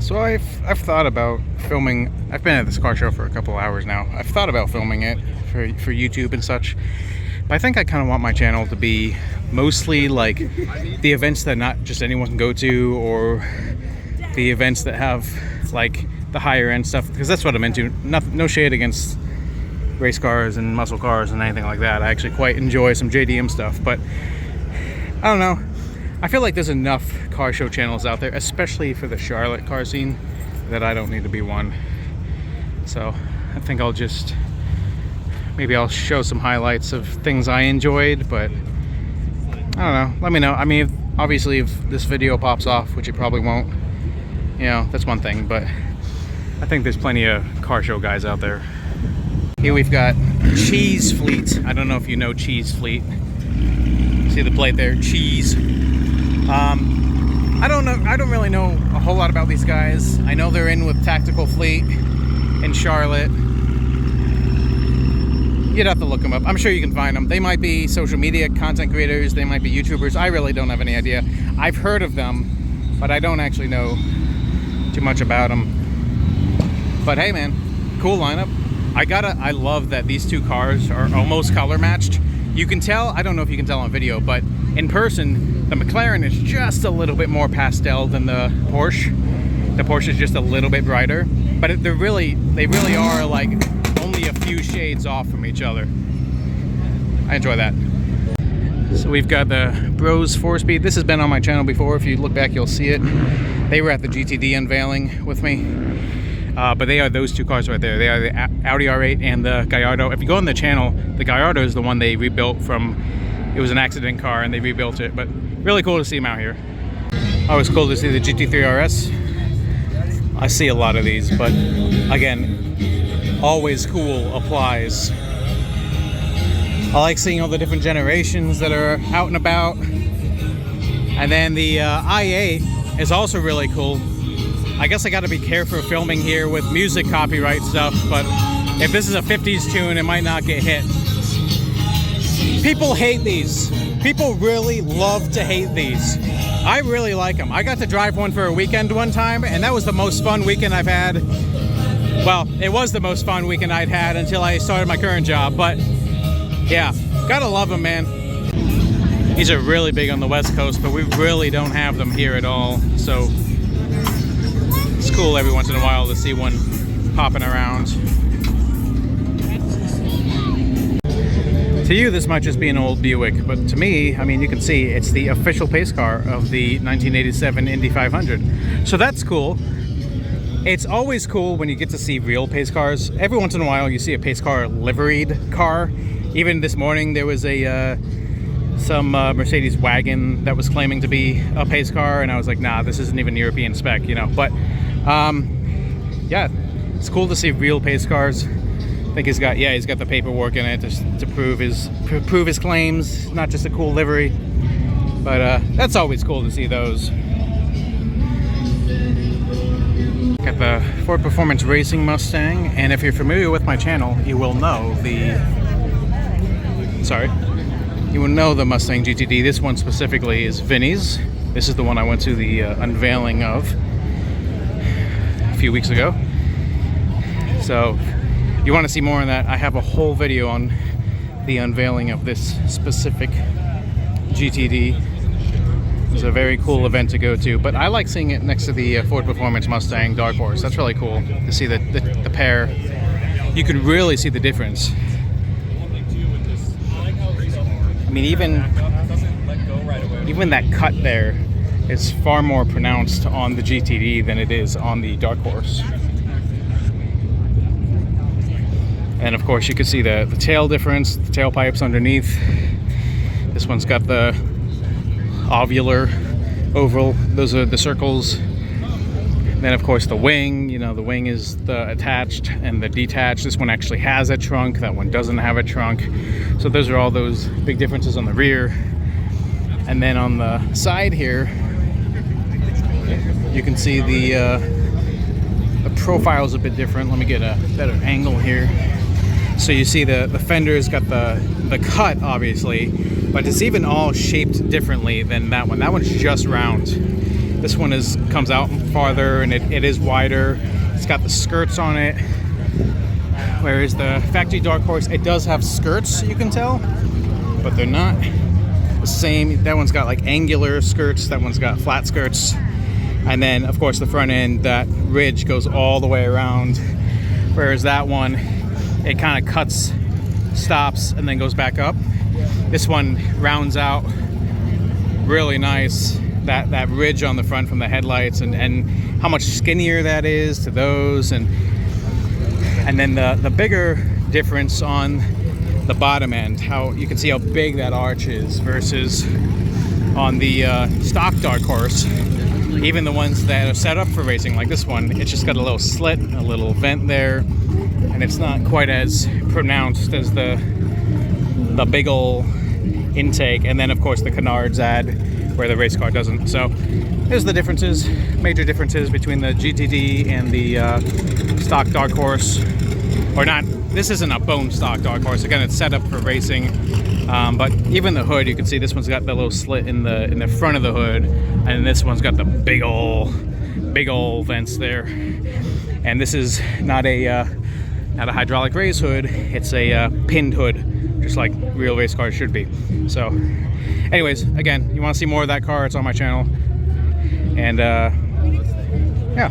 So I've thought about filming. I've been at this car show for a couple hours now. I've thought about filming it for YouTube and such. But I think I kind of want my channel to be mostly like the events that not just anyone can go to, or the events that have like the higher end stuff, because that's what I'm into. No shade against race cars and muscle cars and anything like that. I actually quite enjoy some JDM stuff, but I don't know. I feel like there's enough car show channels out there, especially for the Charlotte car scene, that I don't need to be one. So I think maybe I'll show some highlights of things I enjoyed, but I don't know. Let me know. I mean, obviously if this video pops off, which it probably won't, you know, that's one thing, but I think there's plenty of car show guys out there. Here we've got Cheese Fleet. I don't know if you know Cheese Fleet. See the plate there, Cheese. I don't know. I don't really know a whole lot about these guys. I know they're in with Tactical Fleet in Charlotte. You'd have to look them up. I'm sure you can find them. They might be social media content creators. They might be YouTubers. I really don't have any idea. I've heard of them, but I don't actually know too much about them. But hey, man, cool lineup. I love that these two cars are almost color matched. You can tell, I don't know if you can tell on video, but in person, the McLaren is just a little bit more pastel than the Porsche. The Porsche is just a little bit brighter, but they really are like only a few shades off from each other. I enjoy that. So we've got the Bros 4-speed. This has been on my channel before. If you look back, you'll see it. They were at the GTD unveiling with me. But they are those two cars right there. They are the Audi R8 and the Gallardo. If you go on the channel, the Gallardo is the one they rebuilt from, it was an accident car and they rebuilt it, but really cool to see them out here. Always cool to see the GT3 RS. I see a lot of these, but again, always cool applies. I like seeing all the different generations that are out and about. And then the i8 is also really cool. I guess I gotta be careful filming here with music copyright stuff, but if this is a 50s tune, it might not get hit. People hate these. People really love to hate these. I really like them. I got to drive one for a weekend one time, and that was the most fun weekend I've had. Well, it was the most fun weekend I'd had until I started my current job, but yeah, gotta love them, man. These are really big on the West Coast, but we really don't have them here at all, so it's cool every once in a while to see one popping around. To you, this might just be an old Buick, but to me, I mean, you can see it's the official pace car of the 1987 Indy 500. So that's cool. It's always cool when you get to see real pace cars. Every once in a while, you see a pace car liveried car. Even this morning, there was some Mercedes wagon that was claiming to be a pace car, and I was like, nah, this isn't even European spec, you know. But yeah, it's cool to see real pace cars. I think he's got the paperwork in it to prove his claims, not just a cool livery. But that's always cool to see those. Got the Ford Performance Racing Mustang, and if you're familiar with my channel, you will know the Mustang GTD. This one specifically is Vinny's. This is the one I went to the unveiling of a few weeks ago. So if you want to see more on that, I have a whole video on the unveiling of this specific GTD. It's a very cool event to go to, but I like seeing it next to the Ford Performance Mustang Dark Horse. That's really cool to see the pair. You can really see the difference. I mean, even that cut there is far more pronounced on the GTD than it is on the Dark Horse. And of course, you can see the tail difference, the tailpipes underneath. This one's got the ovular oval. Those are the circles. And then of course the wing, you know, the wing is the attached and the detached. This one actually has a trunk, that one doesn't have a trunk. So those are all those big differences on the rear. And then on the side here, you can see the profile is a bit different. Let me get a better angle here. So you see the fender's got the cut, obviously, but it's even all shaped differently than that one. That one's just round. This one comes out farther, and it is wider. It's got the skirts on it. Whereas the factory Dark Horse, it does have skirts, you can tell, but they're not the same. That one's got like angular skirts. That one's got flat skirts. And then, of course, the front end, that ridge goes all the way around. Whereas that one, it kind of cuts, stops, and then goes back up. This one rounds out really nice. That ridge on the front from the headlights, and how much skinnier that is to those. And then the bigger difference on the bottom end, how you can see how big that arch is versus on the stock Dark Horse. Even the ones that are set up for racing, like this one, it's just got a little slit, a little vent there, and it's not quite as pronounced as the big ol' intake. And then, of course, the canards add where the race car doesn't. So there's the differences, major differences between the GTD and the stock Dark Horse. Or not, this isn't a bone stock Dark Horse. Again, it's set up for racing. But even the hood, you can see this one's got the little slit in the front of the hood, and this one's got the big ol' vents there. And this is not a hydraulic race hood. It's a pinned hood, just like real race cars should be. So, anyways, again, you want to see more of that car? It's on my channel. And yeah.